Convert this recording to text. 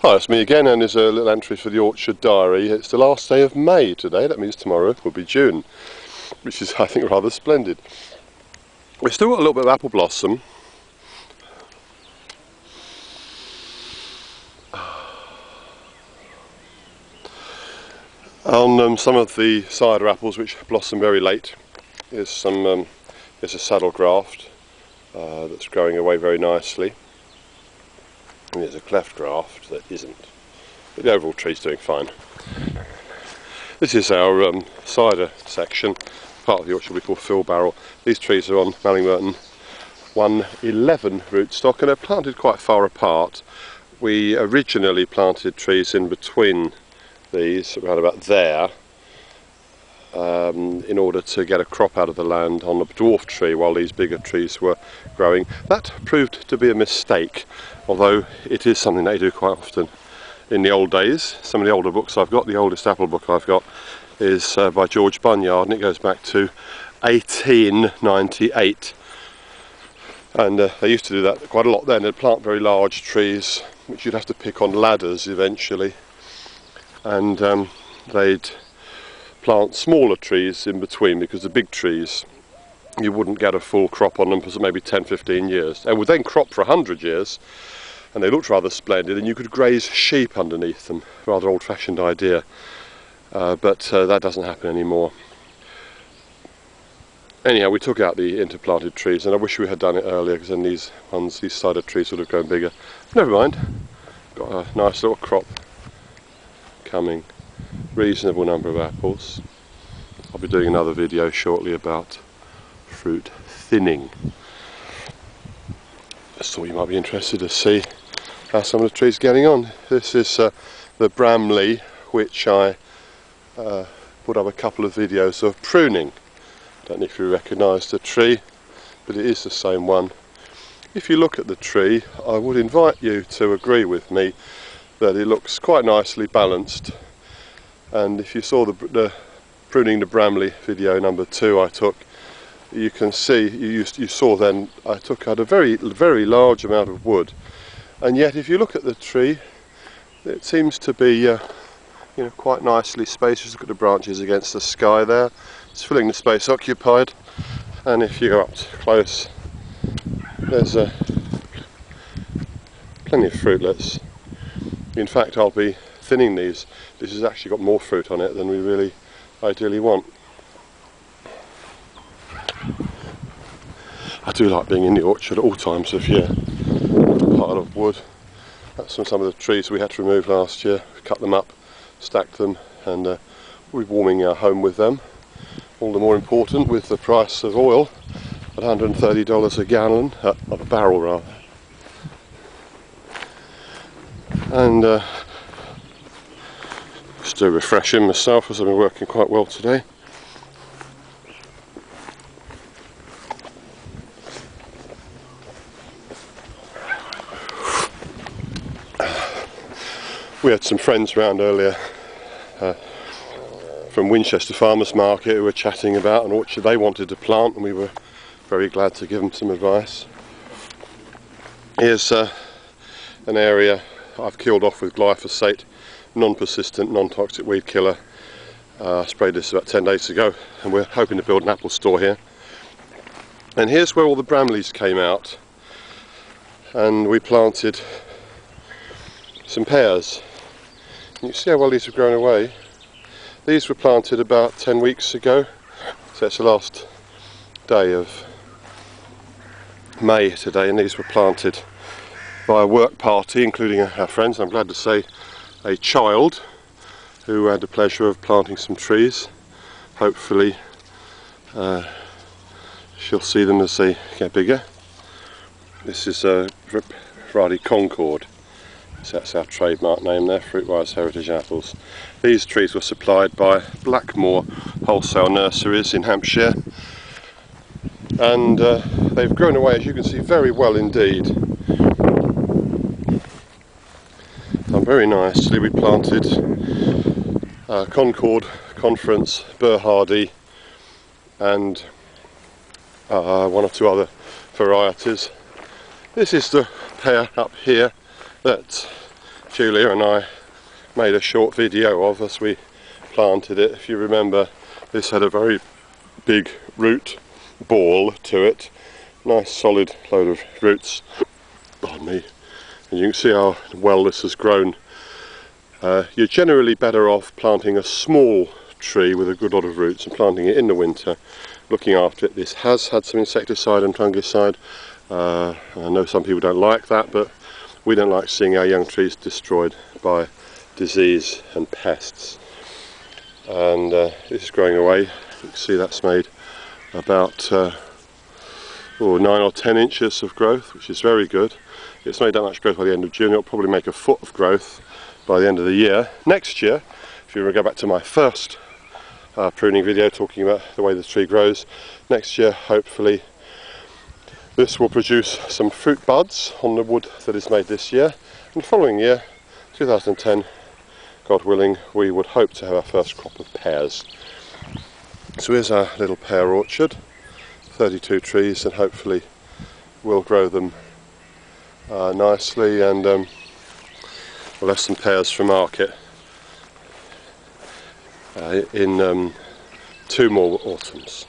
Hi, it's me again, and there's a little entry for the Orchard Diary. It's the last day of May today. That means tomorrow will be June, which is, I think, rather splendid. We've still got a little bit of apple blossom. On some of the cider apples, which blossom very late, is some there's a saddle graft that's growing away very nicely. And there's a cleft graft that isn't, but the overall tree's doing fine. This is our cider section, part of the orchard we call fill barrel. These trees are on Mallingmerton 111 rootstock, and they're planted quite far apart. We originally planted trees in between these, around about there, in order to get a crop out of the land on the dwarf tree while these bigger trees were growing. That proved to be a mistake, although it is something they do quite often in the old days. Some of the older books I've got, the oldest apple book I've got is by George Bunyard, and it goes back to 1898, and they used to do that quite a lot then. They'd plant very large trees which you'd have to pick on ladders eventually, and they'd plant smaller trees in between, because the big trees you wouldn't get a full crop on them for maybe 10-15 years. They would then crop for 100 years, and they looked rather splendid, and you could graze sheep underneath them. Rather old-fashioned idea, but that doesn't happen anymore. Anyhow, we took out the interplanted trees, and I wish we had done it earlier, because then these cider trees would have grown bigger. Never mind, got a nice little crop coming. Reasonable number of apples. I'll be doing another video shortly about fruit thinning. Just thought you might be interested to see how some of the trees are getting on. This is the Bramley, which I put up a couple of videos of pruning. Don't know if you recognise the tree, but it is the same one. If you look at the tree, I would invite you to agree with me that it looks quite nicely balanced. And if you saw the pruning the Bramley video number 2 I took, you can see, you saw then I took out a very large amount of wood, and yet if you look at the tree, it seems to be you know, quite nicely spaced. Just look at the branches against the sky there. It's filling the space occupied, and if you go up close, there's plenty of fruitlets. In fact, I'll be thinning these. This has actually got more fruit on it than we really ideally want. I do like being in the orchard at all times of year. A pile of wood. That's from some of the trees we had to remove last year. We cut them up, stacked them, and we're warming our home with them. All the more important with the price of oil at $130 a gallon, of a barrel rather. And still refreshing myself, as I've been working quite well today. We had some friends round earlier from Winchester Farmers Market who were chatting about an orchard they wanted to plant, and we were very glad to give them some advice. Here's an area I've killed off with glyphosate, non-persistent, non-toxic weed killer. I sprayed this about 10 days ago, and we're hoping to build an apple store here. And here's where all the Bramleys came out, and we planted some pears. You see how well these have grown away. These were planted about 10 weeks ago, so it's the last day of May today, and these were planted by a work party, including our friends. I'm glad to say a child who had the pleasure of planting some trees. Hopefully she'll see them as they get bigger. This is a variety Concord, so that's our trademark name there, Fruitwise Heritage Apples. These trees were supplied by Blackmore Wholesale Nurseries in Hampshire, and they've grown away, as you can see, very well indeed. Done very nicely. We planted Concord, Conference, Burr Hardy, and one or two other varieties. This is the pear up here that Julia and I made a short video of as we planted it. If you remember, this had a very big root ball to it, nice solid load of roots, pardon me, and you can see how well this has grown. You're generally better off planting a small tree with a good lot of roots and planting it in the winter, looking after it. This has had some insecticide and fungicide. I know some people don't like that, but we don't like seeing our young trees destroyed by disease and pests. And this is growing away. You can see that's made about 9 or 10 inches of growth, which is very good. It's made that much growth by the end of June. It'll probably make a foot of growth by the end of the year. Next year, if you go back to my first pruning video talking about the way the tree grows, next year hopefully this will produce some fruit buds on the wood that is made this year, and the following year, 2010, God willing, we would hope to have our first crop of pears. So here's our little pear orchard, 32 trees, and hopefully we'll grow them nicely, and we'll have some pears for market in 2 more autumns.